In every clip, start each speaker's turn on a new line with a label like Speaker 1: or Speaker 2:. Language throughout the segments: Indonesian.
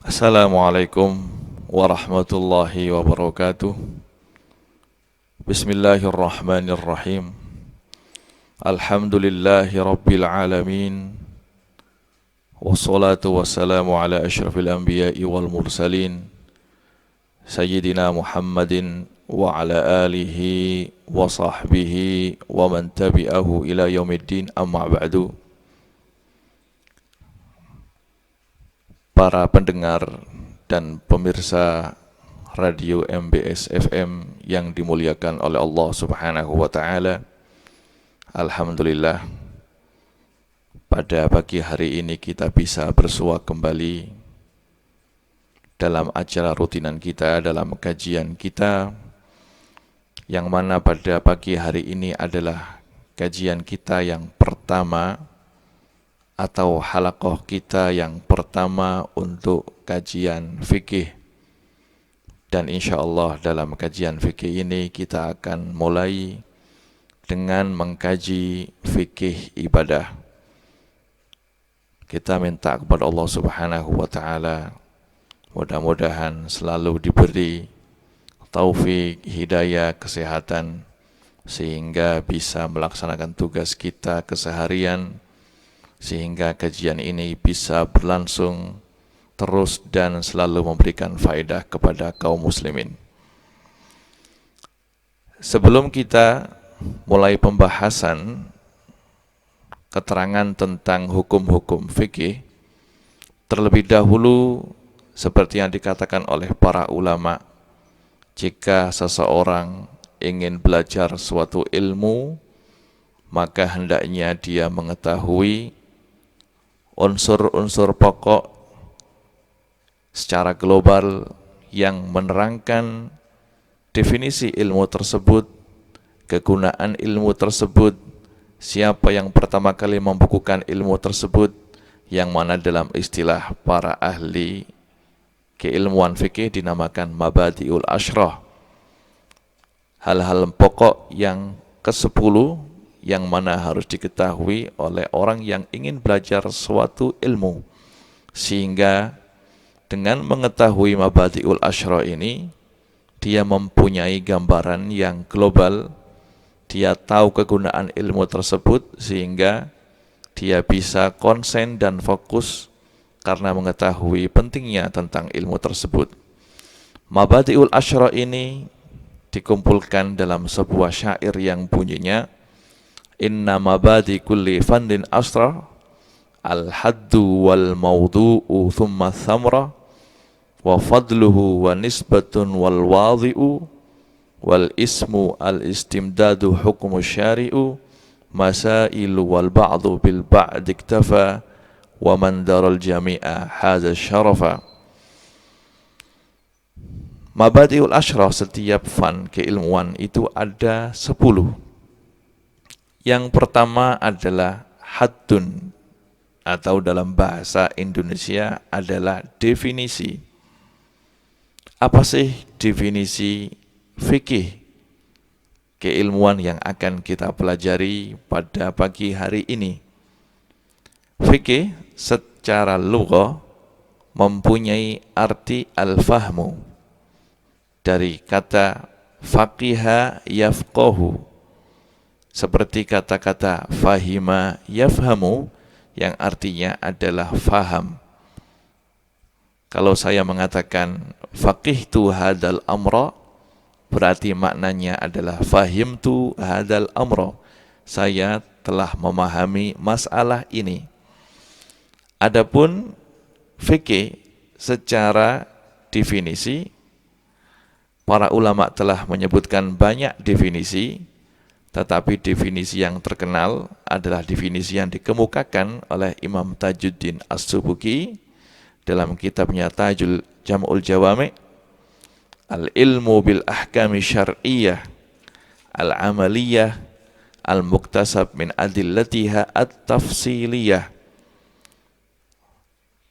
Speaker 1: Assalamualaikum warahmatullahi wabarakatuh. Bismillahirrahmanirrahim. Alhamdulillahi rabbil alamin. Wassalatu wassalamu ala asyrafil anbiya'i wal mursalin Sayyidina Muhammadin wa ala alihi wa sahbihi wa man tabi'ahu ila yaumiddin, amma ba'du. Para pendengar dan pemirsa radio MBS FM yang dimuliakan oleh Allah Subhanahu wa taala. Alhamdulillah, pada pagi hari ini kita bisa bersua kembali dalam acara rutinan kita, dalam kajian kita, yang mana pada pagi hari ini adalah kajian kita yang pertama atau halaqah kita yang pertama untuk kajian fikih. Dan insya Allah dalam kajian fikih ini kita akan mulai dengan mengkaji fikih ibadah. Kita minta kepada Allah Subhanahu wa taala mudah-mudahan selalu diberi taufik, hidayah, kesehatan sehingga bisa melaksanakan tugas kita keseharian, sehingga kajian ini bisa berlangsung terus dan selalu memberikan faedah kepada kaum muslimin. Sebelum kita mulai pembahasan keterangan tentang hukum-hukum fikih, terlebih dahulu seperti yang dikatakan oleh para ulama, jika seseorang ingin belajar suatu ilmu, maka hendaknya dia mengetahui unsur-unsur pokok secara global yang menerangkan definisi ilmu tersebut, kegunaan ilmu tersebut, siapa yang pertama kali membukukan ilmu tersebut, yang mana dalam istilah para ahli keilmuan fikih dinamakan mabadi'ul asyrah. Hal-hal pokok yang ke-10 yang mana harus diketahui oleh orang yang ingin belajar suatu ilmu, sehingga dengan mengetahui mabadi'ul asyrah ini dia mempunyai gambaran yang global, dia tahu kegunaan ilmu tersebut sehingga dia bisa konsen dan fokus karena mengetahui pentingnya tentang ilmu tersebut. Mabadi'ul asyrah ini dikumpulkan dalam sebuah syair yang bunyinya, inna mabadi kulli fandin asra al-haddu wal mawdu'u thumma thamra wa fadluhu wa nisbatun wal wadhi'u wal ismu al-istimdadu hukmu syari'u masailu wal ba'du bil ba'd iktafa wa man daral jami'a hadha syarafa. Mabadi'ul asyrah, setiap fan keilmuan itu ada 10. Yang pertama adalah haddun, atau dalam bahasa Indonesia adalah definisi. Apa sih definisi fikih? Keilmuan yang akan kita pelajari pada pagi hari ini. Fikih secara lughah mempunyai arti al-fahmu, dari kata faqiha yafqahu, seperti kata-kata fahima yafhamu yang artinya adalah faham. Kalau saya mengatakan faqihtu hadal amra, berarti maknanya adalah fahimtu hadal amra, saya telah memahami masalah ini. Adapun fikih secara definisi, para ulama telah menyebutkan banyak definisi, tetapi definisi yang terkenal adalah definisi yang dikemukakan oleh Imam Tajuddin As-Subki dalam kitabnya Tajul Jam'ul Jawami', al-ilmu bil ahkami syar'iyyah al-amaliyah al-muktasab min adillatiha at-tafsiliyah.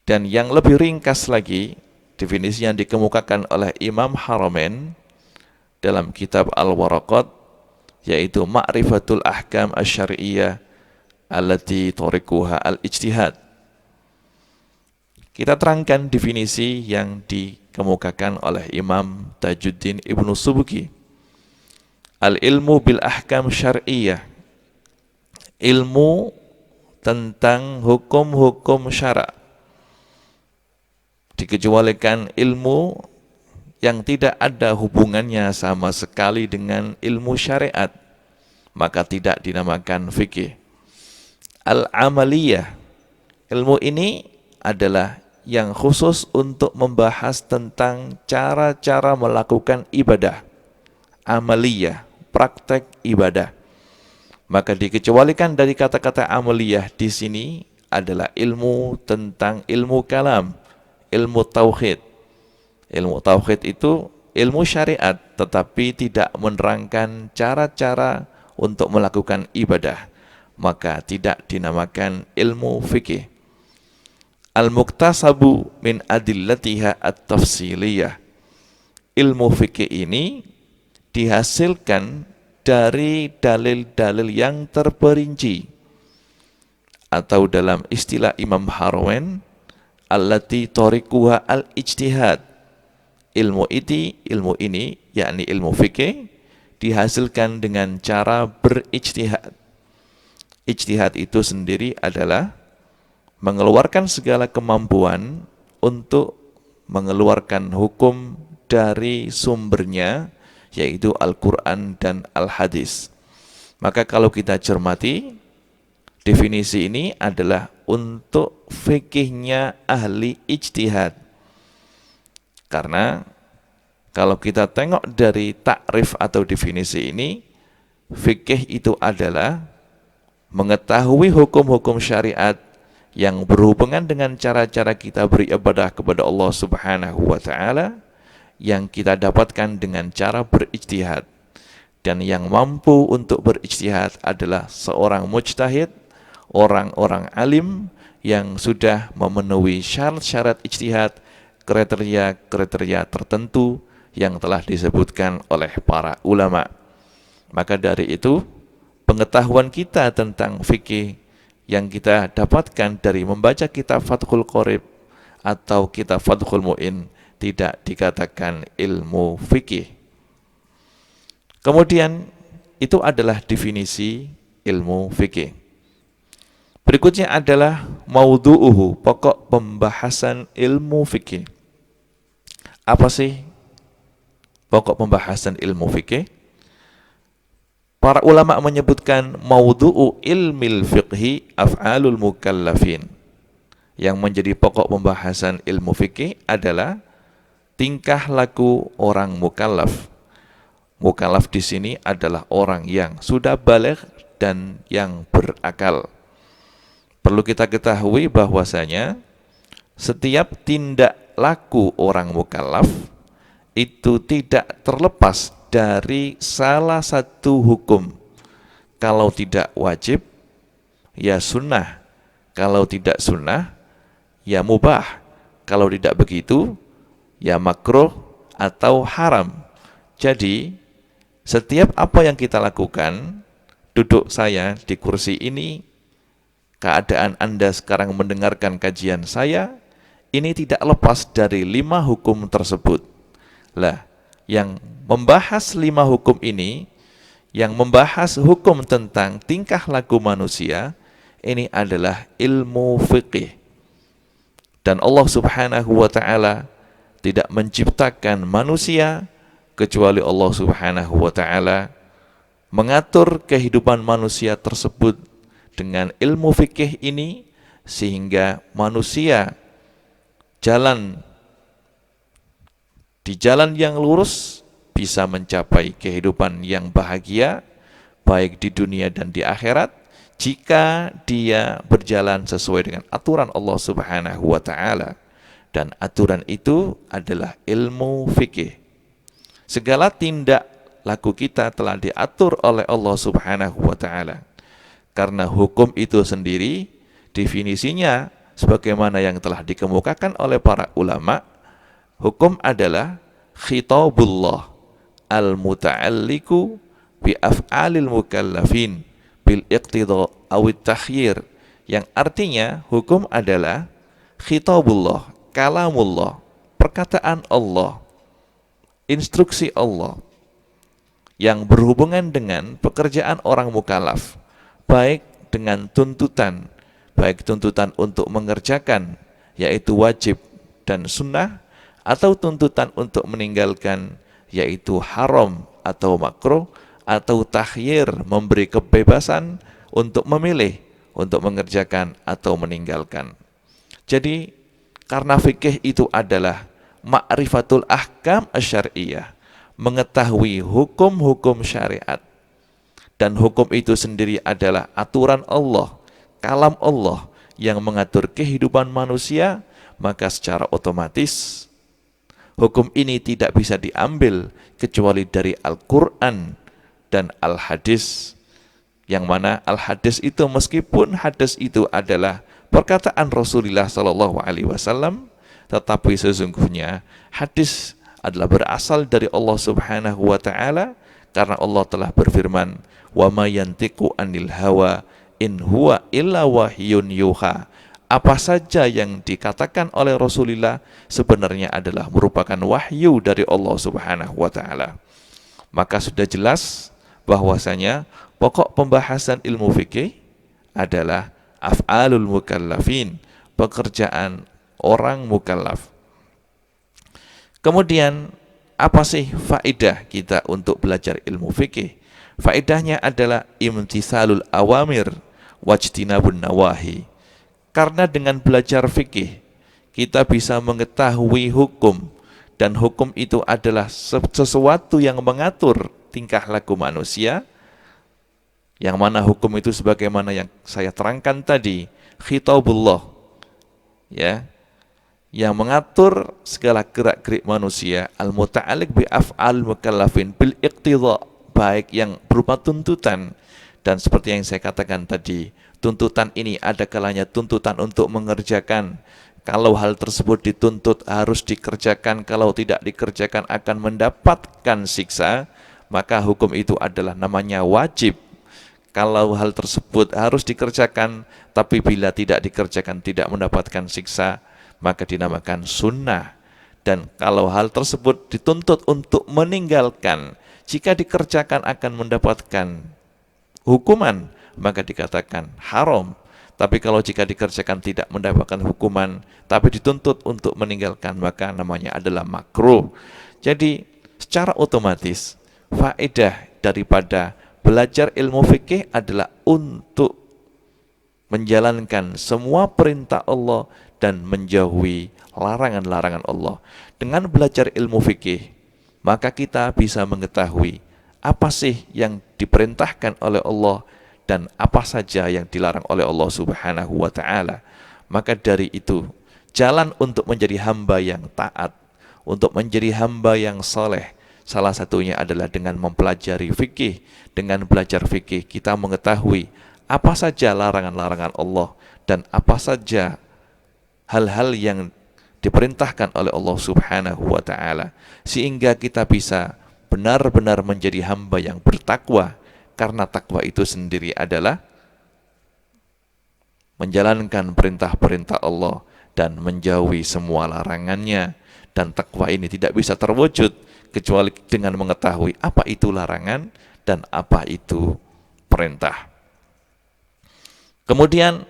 Speaker 1: Dan yang lebih ringkas lagi, definisi yang dikemukakan oleh Imam Haramain dalam kitab Al-Waraqat, yaitu ma'rifatul ahkam asy-syar'iyyah allati tariquha al-ijtihad. Kita terangkan definisi yang dikemukakan oleh Imam Tajuddin Ibnu Subki. Al-ilmu bil ahkam syar'iyyah, ilmu tentang hukum-hukum syara', dikecualikan ilmu yang tidak ada hubungannya sama sekali dengan ilmu syariat, maka tidak dinamakan fikih. Al-amaliyah, ilmu ini adalah yang khusus untuk membahas tentang cara-cara melakukan ibadah. Amaliyah, praktek ibadah. Maka dikecualikan dari kata-kata amaliyah di sini adalah ilmu tentang ilmu kalam, ilmu tauhid. Ilmu tauhid itu ilmu syariat, tetapi tidak menerangkan cara-cara untuk melakukan ibadah, maka tidak dinamakan ilmu fikih. Al-muktasabu min adillatiha at-tafsiliyah, ilmu fikih ini dihasilkan dari dalil-dalil yang terperinci, atau dalam istilah Imam Haramain, allati tariquha al-ijtihad. Ilmu ini, yakni ilmu fikih, dihasilkan dengan cara berijtihad. Ijtihad itu sendiri adalah mengeluarkan segala kemampuan untuk mengeluarkan hukum dari sumbernya, yaitu Al-Quran dan Al-Hadis. Maka kalau kita cermati, definisi ini adalah untuk fikihnya ahli ijtihad. Karena kalau kita tengok dari takrif atau definisi ini, fikih itu adalah mengetahui hukum-hukum syariat yang berhubungan dengan cara-cara kita beribadah kepada Allah Subhanahu wa taala, yang kita dapatkan dengan cara berijtihad. Dan yang mampu untuk berijtihad adalah seorang mujtahid, orang-orang alim yang sudah memenuhi syarat-syarat ijtihad, kriteria-kriteria tertentu yang telah disebutkan oleh para ulama. Maka dari itu, pengetahuan kita tentang fikih yang kita dapatkan dari membaca kitab Fathul Qorib atau kitab Fathul Mu'in tidak dikatakan ilmu fikih. Kemudian itu adalah definisi ilmu fikih. Berikutnya adalah maudhu'uhu, pokok pembahasan ilmu fikih. Apa sih pokok pembahasan ilmu fikih? Para ulama menyebutkan maudhu'u ilmil fiqhi af'alul mukallafin. Yang menjadi pokok pembahasan ilmu fikih adalah tingkah laku orang mukallaf. Mukallaf di sini adalah orang yang sudah baligh dan yang berakal. Perlu kita ketahui bahwasanya setiap tindak laku orang mukallaf itu tidak terlepas dari salah satu hukum. Kalau tidak wajib, ya sunnah. Kalau tidak sunnah, ya mubah. Kalau tidak begitu, ya makruh atau haram. Jadi, setiap apa yang kita lakukan, duduk saya di kursi ini, keadaan Anda sekarang mendengarkan kajian saya, ini tidak lepas dari 5 hukum tersebut. Lah, yang membahas 5 hukum ini, yang membahas hukum tentang tingkah laku manusia, ini adalah ilmu fikih. Dan Allah Subhanahu wa ta'ala tidak menciptakan manusia kecuali Allah Subhanahu wa ta'ala mengatur kehidupan manusia tersebut dengan ilmu fikih ini, sehingga manusia di jalan yang lurus bisa mencapai kehidupan yang bahagia baik di dunia dan di akhirat jika dia berjalan sesuai dengan aturan Allah Subhanahu wa taala, dan aturan itu adalah ilmu fikih. Segala tindak laku kita telah diatur oleh Allah Subhanahu wa taala. Karena hukum itu sendiri definisinya sebagaimana yang telah dikemukakan oleh para ulama, hukum adalah khitabullah al-muta'alliqu bi af'alil mukallafin bil iqtida' awit takhyir, yang artinya hukum adalah khitabullah, kalamullah, perkataan Allah, instruksi Allah yang berhubungan dengan pekerjaan orang mukallaf, baik dengan tuntutan, baik tuntutan untuk mengerjakan yaitu wajib dan sunnah, atau tuntutan untuk meninggalkan yaitu haram atau makruh, atau takhyir, memberi kebebasan untuk memilih untuk mengerjakan atau meninggalkan. Jadi karena fikih itu adalah ma'rifatul ahkam asyariyah, mengetahui hukum-hukum syariat, dan hukum itu sendiri adalah aturan Allah, kalam Allah yang mengatur kehidupan manusia, maka secara otomatis hukum ini tidak bisa diambil kecuali dari Al-Quran dan Al-Hadis, yang mana Al-Hadis itu meskipun hadis itu adalah perkataan Rasulullah SAW, tetapi sesungguhnya hadis adalah berasal dari Allah Subhanahu wa Ta'ala, karena Allah telah berfirman, wa ma yantiqu anil hawa in huwa illa wahyun yuha. Apa saja yang dikatakan oleh Rasulullah sebenarnya adalah merupakan wahyu dari Allah Subhanahu wa Ta'ala. Maka sudah jelas bahwasanya pokok pembahasan ilmu fikih adalah af'alul mukallafin, pekerjaan orang mukallaf. Kemudian apa sih faedah kita untuk belajar ilmu fikih? Faedahnya adalah imtithalul awamir wajtinabun nawahi. Karena dengan belajar fikih kita bisa mengetahui hukum, dan hukum itu adalah sesuatu yang mengatur tingkah laku manusia, yang mana hukum itu sebagaimana yang saya terangkan tadi, khitabullah, ya, yang mengatur segala gerak-gerik manusia, al-muta'alliq bi af'al mukallafin bil iqtidha, baik yang berupa tuntutan, dan seperti yang saya katakan tadi, tuntutan ini ada kalanya tuntutan untuk mengerjakan. Kalau hal tersebut dituntut harus dikerjakan, kalau tidak dikerjakan akan mendapatkan siksa, maka hukum itu adalah namanya wajib. Kalau hal tersebut harus dikerjakan, tapi bila tidak dikerjakan tidak mendapatkan siksa, maka dinamakan sunnah. Dan kalau hal tersebut dituntut untuk meninggalkan, jika dikerjakan akan mendapatkan hukuman, maka dikatakan haram. Tapi kalau jika dikerjakan tidak mendapatkan hukuman, tapi dituntut untuk meninggalkan, maka namanya adalah makruh. Jadi secara otomatis faedah daripada belajar ilmu fikih adalah untuk menjalankan semua perintah Allah dan menjauhi larangan-larangan Allah. Dengan belajar ilmu fikih, maka kita bisa mengetahui apa sih yang diperintahkan oleh Allah dan apa saja yang dilarang oleh Allah Subhanahu wa Ta'ala. Maka dari itu, jalan untuk menjadi hamba yang taat, untuk menjadi hamba yang soleh, salah satunya adalah dengan mempelajari fikih. Dengan belajar fikih kita mengetahui apa saja larangan-larangan Allah dan apa saja hal-hal yang diperintahkan oleh Allah Subhanahu wa Ta'ala, sehingga kita bisa benar-benar menjadi hamba yang bertakwa. Karena takwa itu sendiri adalah menjalankan perintah-perintah Allah dan menjauhi semua larangannya. Dan takwa ini tidak bisa terwujud kecuali dengan mengetahui apa itu larangan dan apa itu perintah. Kemudian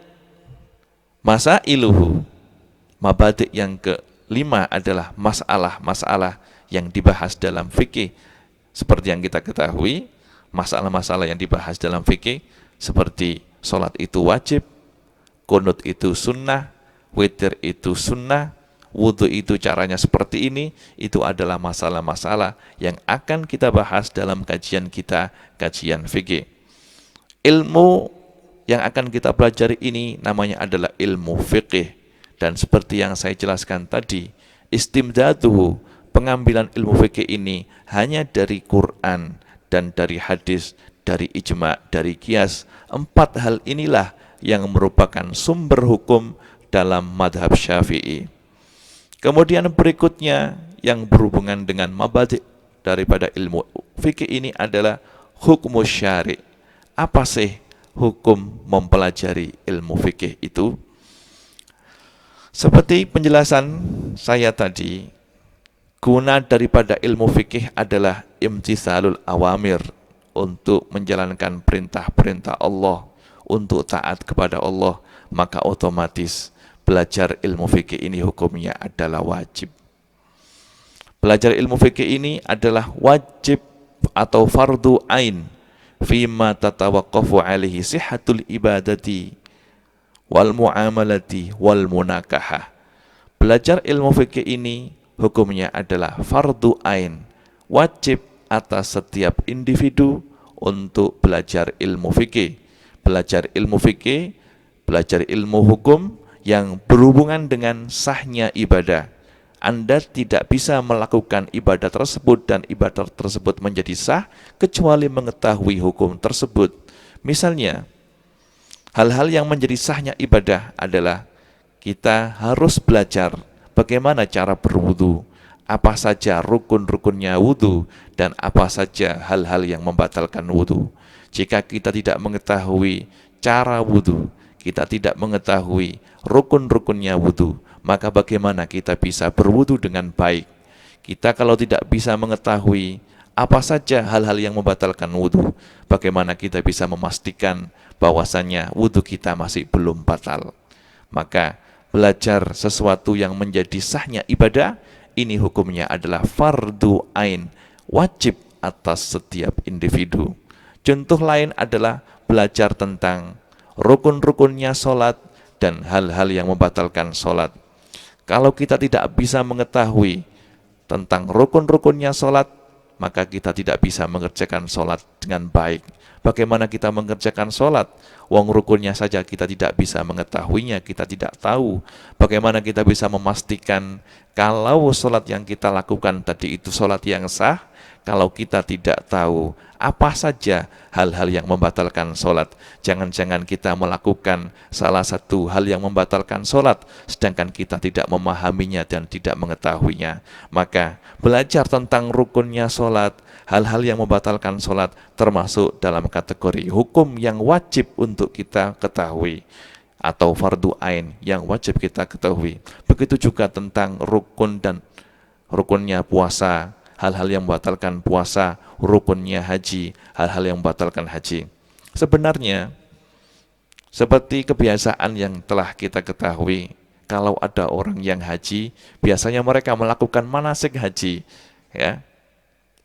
Speaker 1: masailuhu, mabadi' yang kelima adalah masalah-masalah yang dibahas dalam fikih. Seperti yang kita ketahui, masalah-masalah yang dibahas dalam fikih seperti sholat itu wajib, qunut itu sunnah, witir itu sunnah, wudhu itu caranya seperti ini. Itu adalah masalah-masalah yang akan kita bahas dalam kajian kita, kajian fikih. Ilmu yang akan kita pelajari ini namanya adalah ilmu fikih. Dan seperti yang saya jelaskan tadi, istimdaduhu, pengambilan ilmu fikih ini hanya dari Quran dan dari hadis, dari ijma', dari qiyas. 4 hal inilah yang merupakan sumber hukum dalam madhab Syafi'i. Kemudian berikutnya yang berhubungan dengan mabadi' daripada ilmu fikih ini adalah hukum syari'. Apa sih hukum mempelajari ilmu fikih itu? Seperti penjelasan saya tadi, guna daripada ilmu fikih adalah imtithalul awamir, untuk menjalankan perintah-perintah Allah, untuk taat kepada Allah, maka otomatis belajar ilmu fikih ini hukumnya adalah wajib. Belajar ilmu fikih ini adalah wajib atau fardu ain fima tatawaqqafu alaihi sihhatul ibadati wal muamalati wal munakahah. Belajar ilmu fikih ini hukumnya adalah fardu ain, wajib atas setiap individu untuk belajar ilmu fikih. Belajar ilmu fikih, belajar ilmu hukum yang berhubungan dengan sahnya ibadah. Anda tidak bisa melakukan ibadah tersebut dan ibadah tersebut menjadi sah kecuali mengetahui hukum tersebut. Misalnya, hal-hal yang menjadi sahnya ibadah adalah kita harus belajar bagaimana cara berwudu, apa saja rukun-rukunnya wudu, dan apa saja hal-hal yang membatalkan wudu. Jika kita tidak mengetahui cara wudu, kita tidak mengetahui rukun-rukunnya wudu, maka bagaimana kita bisa berwudu dengan baik? Kita kalau tidak bisa mengetahui apa saja hal-hal yang membatalkan wudu, bagaimana kita bisa memastikan bahwasannya wudu kita masih belum batal? Maka belajar sesuatu yang menjadi sahnya ibadah, ini hukumnya adalah fardu ain, wajib atas setiap individu. Contoh lain adalah belajar tentang rukun-rukunnya sholat dan hal-hal yang membatalkan sholat. Kalau kita tidak bisa mengetahui tentang rukun-rukunnya sholat, maka kita tidak bisa mengerjakan sholat dengan baik. Bagaimana kita mengerjakan sholat? Wong rukunnya saja kita tidak bisa mengetahuinya, kita tidak tahu. Bagaimana kita bisa memastikan kalau sholat yang kita lakukan tadi itu sholat yang sah, kalau kita tidak tahu apa saja hal-hal yang membatalkan sholat? Jangan-jangan kita melakukan salah satu hal yang membatalkan sholat, sedangkan kita tidak memahaminya dan tidak mengetahuinya. Maka belajar tentang rukunnya sholat, hal-hal yang membatalkan sholat, termasuk dalam kategori hukum yang wajib untuk kita ketahui, atau fardu ain yang wajib kita ketahui. Begitu juga tentang rukun dan rukunnya puasa, hal-hal yang membatalkan puasa, rukunnya haji, hal-hal yang membatalkan haji. Sebenarnya seperti kebiasaan yang telah kita ketahui, kalau ada orang yang haji, biasanya mereka melakukan manasik haji, ya,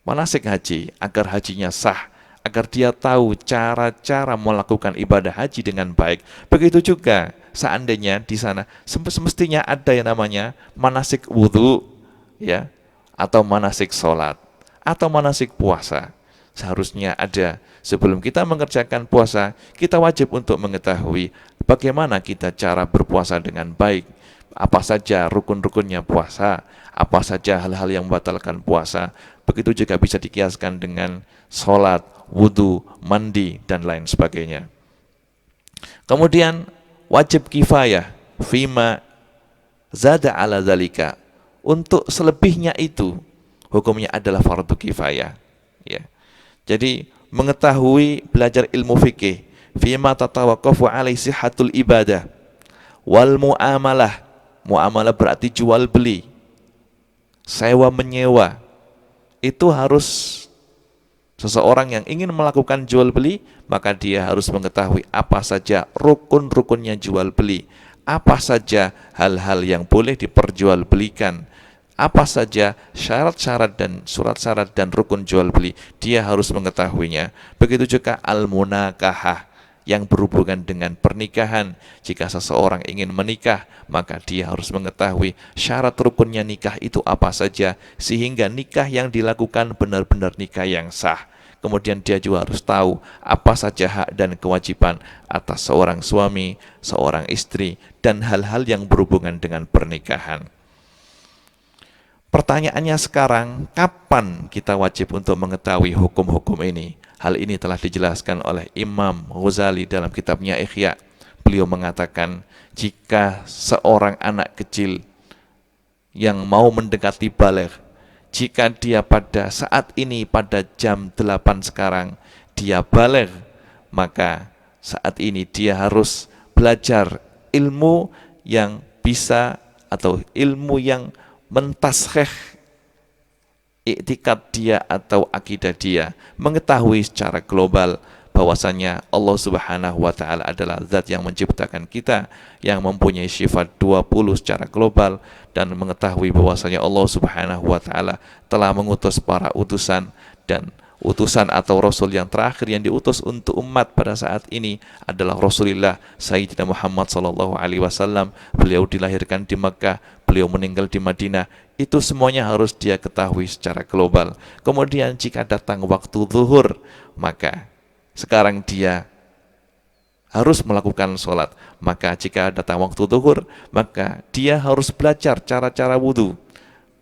Speaker 1: manasik haji agar hajinya sah, agar dia tahu cara-cara melakukan ibadah haji dengan baik. Begitu juga seandainya di sana semestinya ada yang namanya manasik wudhu, ya, atau manasik sholat, atau manasik puasa. Seharusnya ada. Sebelum kita mengerjakan puasa, kita wajib untuk mengetahui bagaimana kita cara berpuasa dengan baik, apa saja rukun-rukunnya puasa, apa saja hal-hal yang membatalkan puasa. Begitu juga bisa dikiaskan dengan sholat, wudu, mandi, dan lain sebagainya. Kemudian wajib kifayah fima zada ala dzalika. Untuk selebihnya itu hukumnya adalah fardu kifayah, ya. Jadi mengetahui belajar ilmu fikih fima tatawaqqafu alaihi sihhatul ibadah wal muamalah. Muamalah berarti jual beli, sewa menyewa. Itu harus seseorang yang ingin melakukan jual beli, maka dia harus mengetahui apa saja rukun-rukunnya jual beli, apa saja hal-hal yang boleh diperjualbelikan, apa saja syarat-syarat dan surat syarat dan rukun jual beli, dia harus mengetahuinya. Begitu juga al-munakahah, yang berhubungan dengan pernikahan. Jika seseorang ingin menikah, maka dia harus mengetahui syarat rukunnya nikah itu apa saja, sehingga nikah yang dilakukan benar-benar nikah yang sah. Kemudian dia juga harus tahu apa saja hak dan kewajiban atas seorang suami, seorang istri, dan hal-hal yang berhubungan dengan pernikahan. Pertanyaannya sekarang, kapan kita wajib untuk mengetahui hukum-hukum ini? Hal ini telah dijelaskan oleh Imam Ghazali dalam kitabnya Ihya. Beliau mengatakan, jika seorang anak kecil yang mau mendekati baligh, jika dia pada saat ini, pada jam 8 sekarang, dia baligh, maka saat ini dia harus belajar ilmu yang bisa atau ilmu yang mentaskhih iktikad dia atau akidah dia, mengetahui secara global bahwasanya Allah Subhanahu wa taala adalah zat yang menciptakan kita, yang mempunyai sifat 20 secara global, dan mengetahui bahwasanya Allah Subhanahu wa taala telah mengutus para utusan, dan utusan atau rasul yang terakhir yang diutus untuk umat pada saat ini adalah Rasulullah Sayyidina Muhammad sallallahu alaihi wasallam. Beliau dilahirkan di Makkah, beliau meninggal di Madinah. Itu semuanya harus dia ketahui secara global. Kemudian jika datang waktu zuhur, maka sekarang dia harus melakukan sholat. Maka jika datang waktu zuhur, maka dia harus belajar cara-cara wudhu,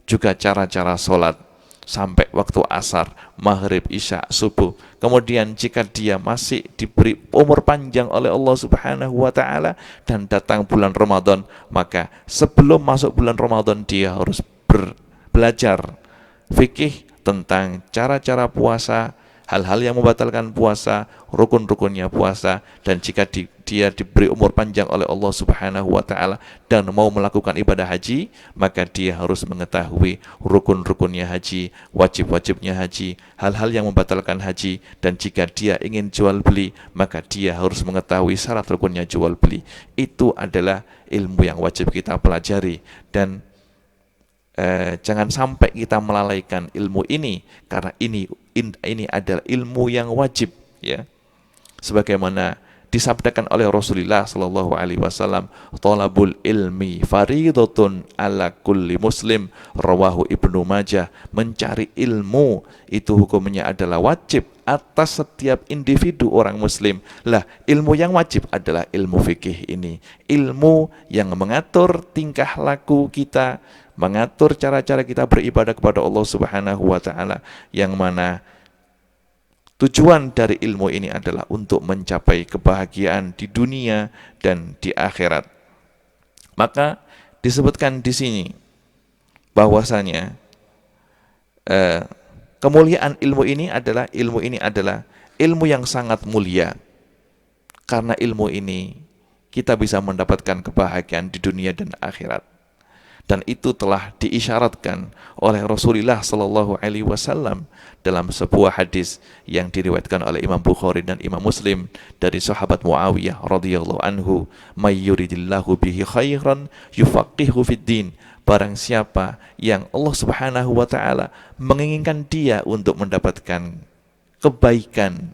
Speaker 1: juga cara-cara sholat, sampai waktu asar, maghrib, isya, subuh. Kemudian jika dia masih diberi umur panjang oleh Allah Subhanahu wa taala dan datang bulan Ramadan, maka sebelum masuk bulan Ramadan dia harus belajar fikih tentang cara-cara puasa, hal-hal yang membatalkan puasa, rukun-rukunnya puasa. Dan jika dia diberi umur panjang oleh Allah Subhanahu wa taala dan mau melakukan ibadah haji, maka dia harus mengetahui rukun-rukunnya haji, wajib-wajibnya haji, hal-hal yang membatalkan haji. Dan jika dia ingin jual beli, maka dia harus mengetahui syarat rukunnya jual beli. Itu adalah ilmu yang wajib kita pelajari. Dan jangan sampai kita melalaikan ilmu ini, karena ini adalah ilmu yang wajib, ya. Sebagaimana disabdakan oleh Rasulullah sallallahu alaihi wasallam, "Thalabul ilmi faridatun ala kulli muslim," rawahu Ibnu Majah. Mencari ilmu itu hukumnya adalah wajib atas setiap individu orang muslim. Lah, ilmu yang wajib adalah ilmu fikih ini, ilmu yang mengatur tingkah laku kita, mengatur cara-cara kita beribadah kepada Allah Subhanahu wa taala, yang mana tujuan dari ilmu ini adalah untuk mencapai kebahagiaan di dunia dan di akhirat. Maka disebutkan di sini bahwasanya kemuliaan ilmu ini adalah ilmu yang sangat mulia. Karena ilmu ini kita bisa mendapatkan kebahagiaan di dunia dan akhirat. Dan itu telah diisyaratkan oleh Rasulullah sallallahu alaihi wasallam dalam sebuah hadis yang diriwayatkan oleh Imam Bukhari dan Imam Muslim dari sahabat Muawiyah radhiyallahu anhu, "May yuridillahu bihi khairan yufaqihu fid din." Barang siapa yang Allah Subhanahu wa taala menginginkan dia untuk mendapatkan kebaikan,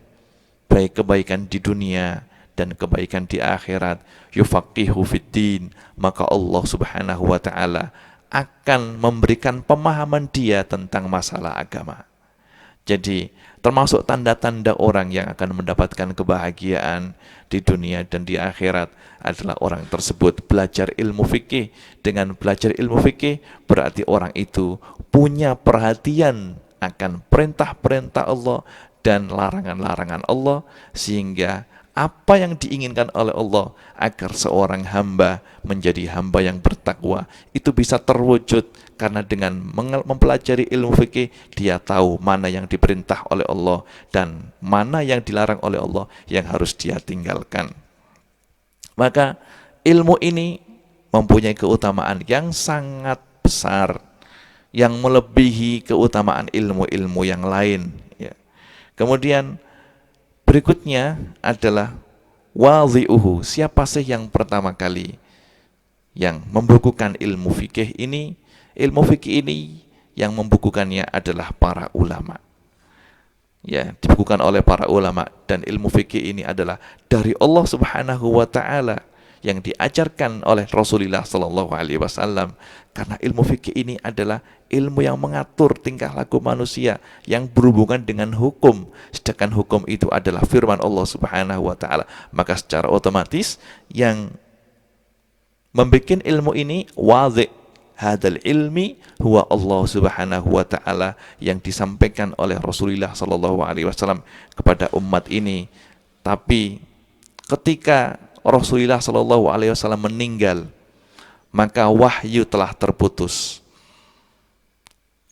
Speaker 1: baik kebaikan di dunia dan kebaikan di akhirat, yufaqihu fiddin, maka Allah Subhanahu wa taala akan memberikan pemahaman dia tentang masalah agama. Jadi termasuk tanda-tanda orang yang akan mendapatkan kebahagiaan di dunia dan di akhirat adalah orang tersebut belajar ilmu fikih. Dengan belajar ilmu fikih berarti orang itu punya perhatian akan perintah-perintah Allah dan larangan-larangan Allah, sehingga apa yang diinginkan oleh Allah agar seorang hamba menjadi hamba yang bertakwa itu bisa terwujud. Karena dengan mempelajari ilmu fikih, dia tahu mana yang diperintah oleh Allah dan mana yang dilarang oleh Allah yang harus dia tinggalkan. Maka ilmu ini mempunyai keutamaan yang sangat besar, yang melebihi keutamaan ilmu-ilmu yang lain, ya. Kemudian berikutnya adalah wadhi'uhu. Siapa sih yang pertama kali yang membukukan ilmu fikih ini? Ilmu fikih ini yang membukukannya adalah para ulama. Ya, dibukukan oleh para ulama, dan ilmu fikih ini adalah dari Allah Subhanahu wa taala yang diajarkan oleh Rasulullah sallallahu alaihi wasallam. Karena ilmu fikih ini adalah ilmu yang mengatur tingkah laku manusia yang berhubungan dengan hukum, sedangkan hukum itu adalah firman Allah Subhanahu wa taala. Maka secara otomatis yang membuat ilmu ini wadhi' hadal ilmi huwa Allah Subhanahu wa taala, yang disampaikan oleh Rasulullah sallallahu alaihi wasallam kepada umat ini. Tapi ketika Rasulullah sallallahu alaihi wasallam meninggal, maka wahyu telah terputus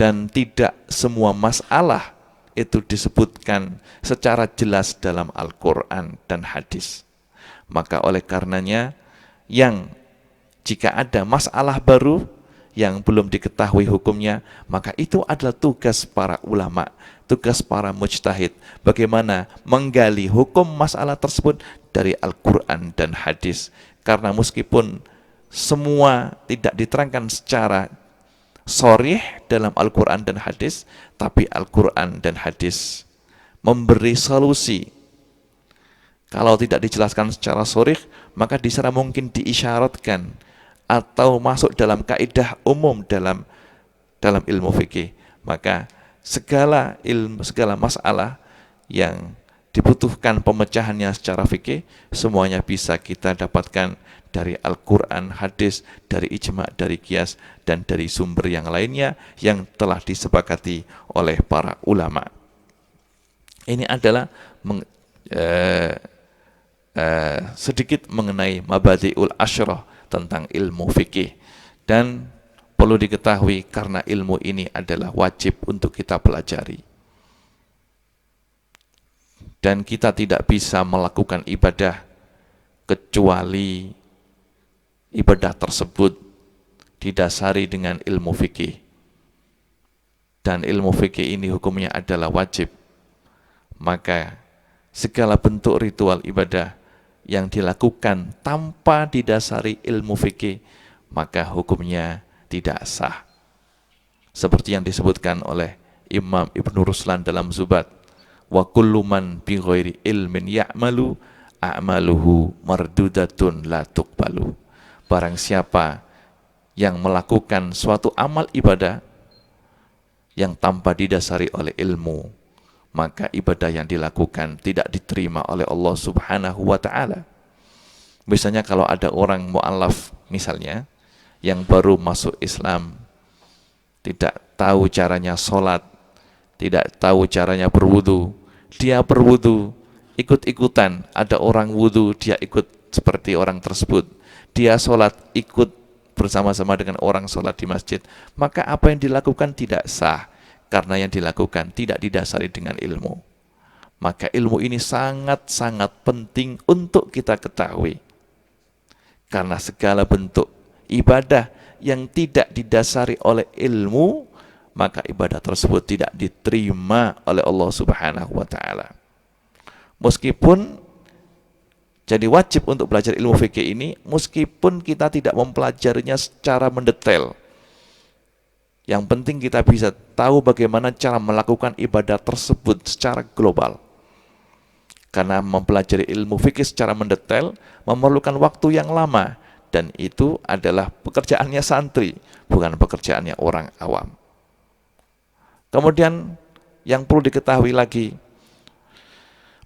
Speaker 1: dan tidak semua masalah itu disebutkan secara jelas dalam Al-Quran dan hadis. Maka oleh karenanya yang Jika ada masalah baru yang belum diketahui hukumnya, maka itu adalah tugas para ulama, tugas para mujtahid, bagaimana menggali hukum masalah tersebut dari Al-Quran dan hadis. Karena meskipun semua tidak diterangkan secara sharih dalam Al-Quran dan hadis, tapi Al-Quran dan hadis memberi solusi. Kalau tidak dijelaskan secara sharih, maka di sana mungkin diisyaratkan atau masuk dalam kaidah umum dalam ilmu fikih. Maka segala masalah yang dibutuhkan pemecahannya secara fikih, semuanya bisa kita dapatkan dari Al-Quran, hadis, dari ijma', dari qiyas, dan dari sumber yang lainnya yang telah disepakati oleh para ulama. Ini adalah sedikit mengenai mabadi'ul asyrah tentang ilmu fikih. Dan perlu diketahui karena ilmu ini adalah wajib untuk kita pelajari. Dan kita tidak bisa melakukan ibadah kecuali ibadah tersebut didasari dengan ilmu fikih. Dan ilmu fikih ini hukumnya adalah wajib. Maka segala bentuk ritual ibadah yang dilakukan tanpa didasari ilmu fikih, maka hukumnya tidak sah. Seperti yang disebutkan oleh Imam Ibnu Ruslan dalam Zubat, wa kullu man bi ghairi ilmin ya'malu a'maluhu mardudatun la tuqbalu. Barang siapa yang melakukan suatu amal ibadah yang tanpa didasari oleh ilmu, maka ibadah yang dilakukan tidak diterima oleh Allah Subhanahu wa ta'ala. Misalnya kalau ada orang mu'alaf misalnya, yang baru masuk Islam, tidak tahu caranya sholat, tidak tahu caranya berwudu, dia berwudu, ikut-ikutan, ada orang wudu, dia ikut seperti orang tersebut, dia sholat, ikut bersama-sama dengan orang sholat di masjid, maka apa yang dilakukan tidak sah, karena yang dilakukan tidak didasari dengan ilmu. Maka ilmu ini sangat-sangat penting untuk kita ketahui. Karena segala bentuk ibadah yang tidak didasari oleh ilmu, maka ibadah tersebut tidak diterima oleh Allah Subhanahu wa ta'ala. Meskipun jadi wajib untuk belajar ilmu fikih ini, meskipun kita tidak mempelajarinya secara mendetail, yang penting kita bisa tahu bagaimana cara melakukan ibadah tersebut secara global. Karena mempelajari ilmu fikih secara mendetail memerlukan waktu yang lama, dan itu adalah pekerjaannya santri, bukan pekerjaannya orang awam. Kemudian yang perlu diketahui lagi,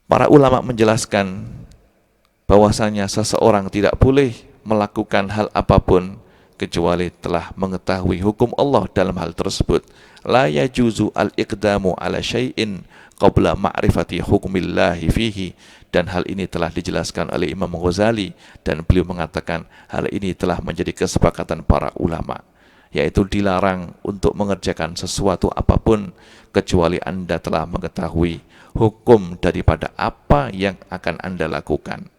Speaker 1: para ulama menjelaskan bahwasanya seseorang tidak boleh melakukan hal apapun kecuali telah mengetahui hukum Allah dalam hal tersebut. La yajuzu al-iqdamu ala syai'in qabla ma'rifati hukmillahi fihi. Dan hal ini telah dijelaskan oleh Imam Ghazali, dan beliau mengatakan hal ini telah menjadi kesepakatan para ulama, yaitu dilarang untuk mengerjakan sesuatu apapun kecuali Anda telah mengetahui hukum daripada apa yang akan Anda lakukan.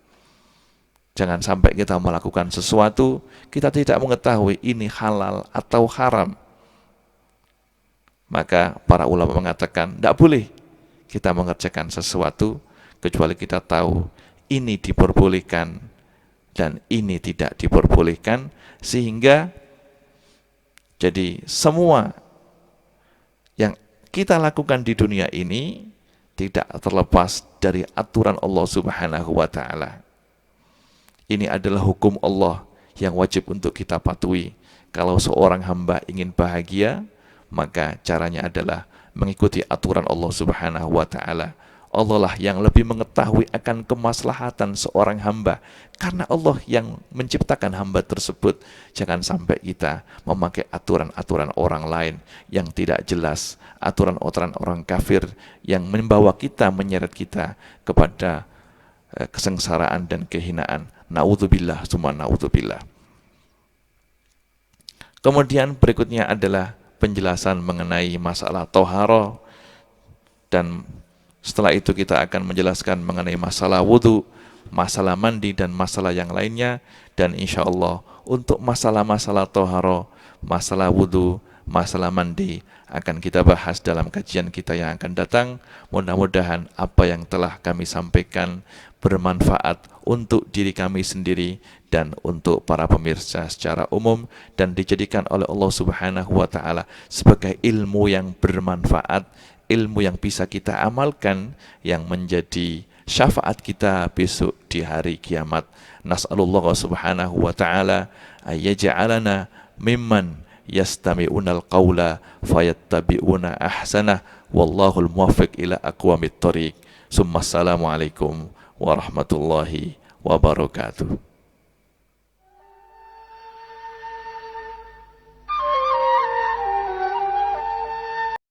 Speaker 1: Jangan sampai kita melakukan sesuatu, kita tidak mengetahui ini halal atau haram. Maka para ulama mengatakan, tidak boleh kita mengerjakan sesuatu, kecuali kita tahu ini diperbolehkan dan ini tidak diperbolehkan. Sehingga jadi semua yang kita lakukan di dunia ini tidak terlepas dari aturan Allah Subhanahu wa ta'ala. Ini adalah hukum Allah yang wajib untuk kita patuhi. Kalau seorang hamba ingin bahagia, maka caranya adalah mengikuti aturan Allah Subhanahu wa ta'ala. Allah lah yang lebih mengetahui akan kemaslahatan seorang hamba, karena Allah yang menciptakan hamba tersebut. Jangan sampai kita memakai aturan-aturan orang lain yang tidak jelas, aturan-aturan orang kafir yang membawa kita, menyeret kita kepada kesengsaraan dan kehinaan. Na'udzubillah, summa na'udzubillah. Kemudian berikutnya adalah penjelasan mengenai masalah toharo, dan setelah itu kita akan menjelaskan mengenai masalah wudu, masalah mandi, dan masalah yang lainnya. Dan insya Allah untuk masalah-masalah toharo, masalah wudhu, masalah mandi akan kita bahas dalam kajian kita yang akan datang. Mudah-mudahan apa yang telah kami sampaikan bermanfaat untuk diri kami sendiri dan untuk para pemirsa secara umum, dan dijadikan oleh Allah Subhanahu wa taala sebagai ilmu yang bermanfaat, ilmu yang bisa kita amalkan, yang menjadi syafaat kita besok di hari kiamat. Nas'alullah subhanahu wa ta'ala ayyaj'alana mimman yastami'unal qawla fayattabi'una ahsanah, wallahul muwaffiq ila aqwamit thoriq. Summa assalamualaikum warahmatullahi wabarakatuh.